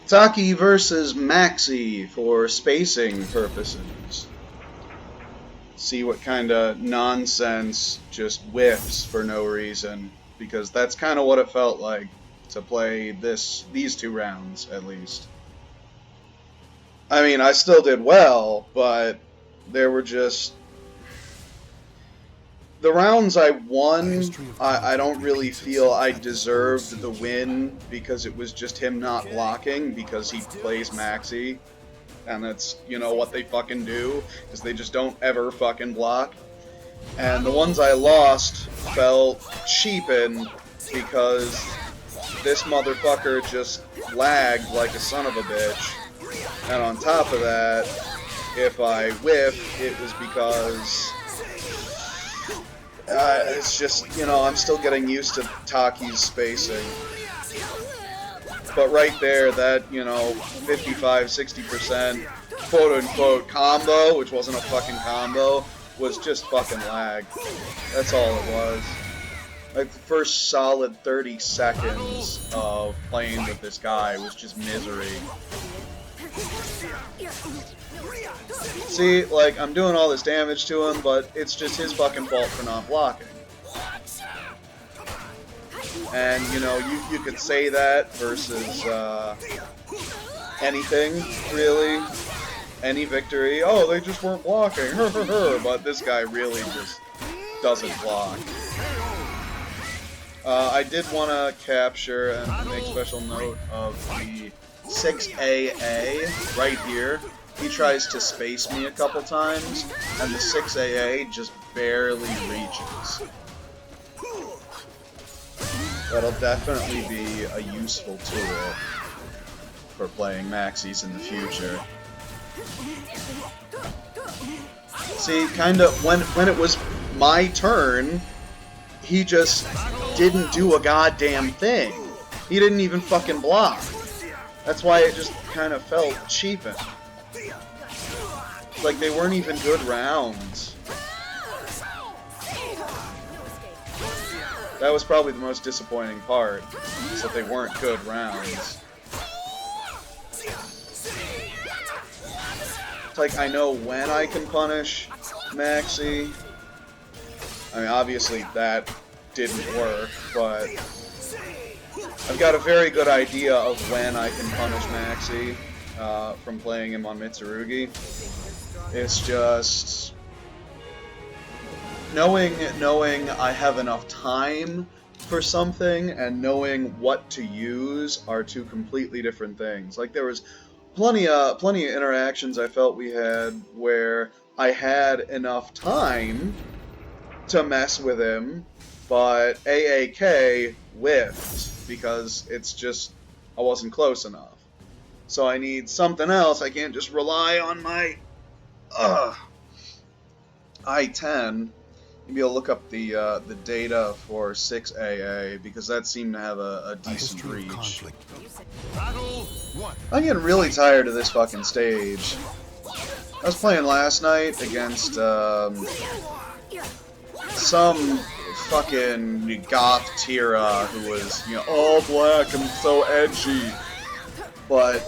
Taki versus Maxi for spacing purposes. See what kind of nonsense just whiffs for no reason, because that's kind of what it felt like to play these 2 rounds, at least. I mean, I still did well, but there were just... The rounds I won, I don't really feel I deserved the win because it was just him not blocking because he plays Maxi. And that's, you know, what they fucking do, is they just don't ever fucking block. And the ones I lost felt cheapened because this motherfucker just lagged like a son of a bitch. And on top of that, if I whiff, it was because... it's just, you know, I'm still getting used to Taki's spacing. But right there, that, you know, 55-60% quote-unquote combo, which wasn't a fucking combo, was just fucking lag. That's all it was. Like, the first solid 30 seconds of playing with this guy was just misery. See, like, I'm doing all this damage to him, but it's just his fucking fault for not blocking. And, you know, you could say that versus anything, really. Any victory. Oh, they just weren't blocking. But this guy really just doesn't block. I did want to capture and make special note of the sc6 right here. He tries to space me a couple times, and the sc6 just barely reaches. That'll definitely be a useful tool for playing Maxis in the future. See, kinda, when it was my turn, he just didn't do a goddamn thing. He didn't even fucking block. That's why it just kind of felt cheapened. Like, they weren't even good rounds. That was probably the most disappointing part, is that they weren't good rounds. It's like, I know when I can punish Maxi. I mean, obviously that didn't work, but I've got a very good idea of when I can punish Maxi from playing him on Mitsurugi. It's just knowing I have enough time for something and knowing what to use are 2 completely different things. Like, there was plenty of interactions I felt we had where I had enough time to mess with him, but AAK whiffed because it's just I wasn't close enough. So I need something else. I can't just rely on my I-10. Maybe I'll look up the data for sc6 because that seemed to have a decent reach. I'm getting really tired of this fucking stage. I was playing last night against some fucking goth Tira who was, you know, all black and so edgy. But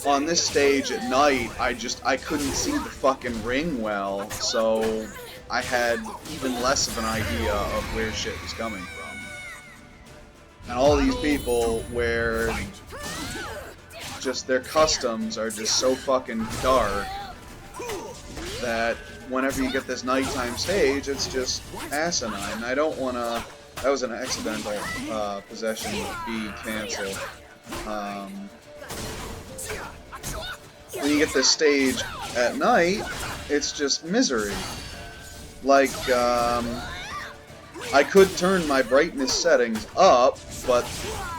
on this stage at night, I couldn't see the fucking ring well, so I had even less of an idea of where shit was coming from. And all these people where just their customs are just so fucking dark that whenever you get this nighttime stage, it's just asinine. I don't want to... That was an accidental possession be canceled. When you get this stage at night, it's just misery. Like, I could turn my brightness settings up, but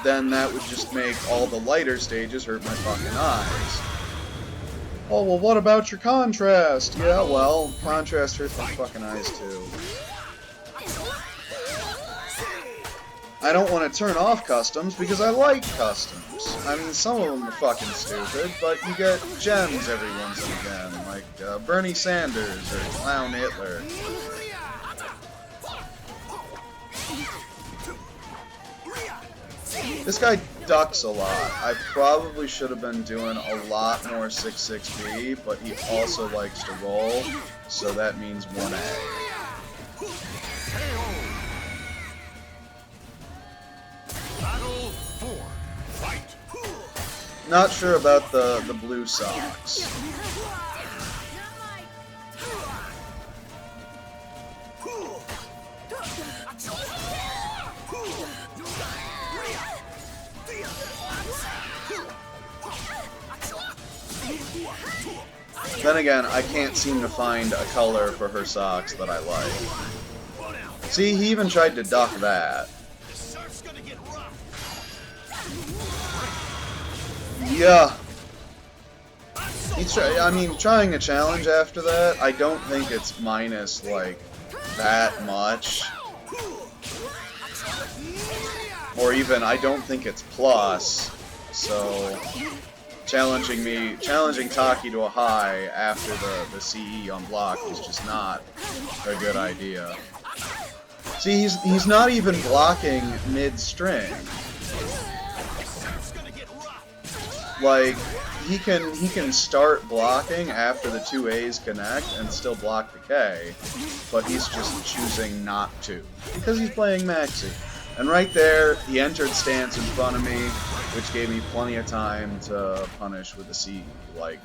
then that would just make all the lighter stages hurt my fucking eyes. Oh, well, what about your contrast? Yeah, well, contrast hurts my fucking eyes too. I don't want to turn off customs because I like customs. I mean, some of them are fucking stupid, but you get gems every once and again, like Bernie Sanders or Clown Hitler. This guy ducks a lot. I probably should have been doing a lot more 6-6B, but he also likes to roll, so that means 1A. Battle 4. Fight. Not sure about the blue socks. Then again, I can't seem to find a color for her socks that I like. See, he even tried to duck that. Yeah. I mean, trying a challenge after that, I don't think it's minus, like, that much. Or even, I don't think it's plus. So, challenging Taki to a high after the CE on block is just not a good idea. See, he's not even blocking mid-string. Like, he can start blocking after the 2 A's connect and still block the K, but he's just choosing not to, because he's playing Maxi. And right there, he entered stance in front of me, which gave me plenty of time to punish with a CE, like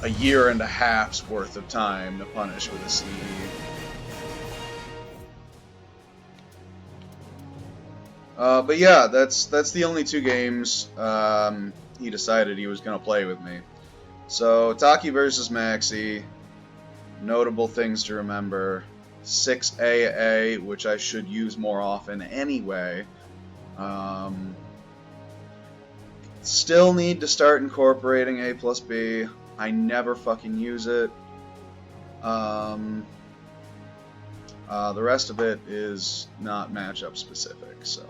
a 1.5 years worth of time to punish with a CE. But yeah, that's the only 2 games he decided he was going to play with me. So, Taki versus Maxi, notable things to remember. 6AA, which I should use more often anyway. Still need to start incorporating A plus B. I never fucking use it. The rest of it is not matchup specific, so...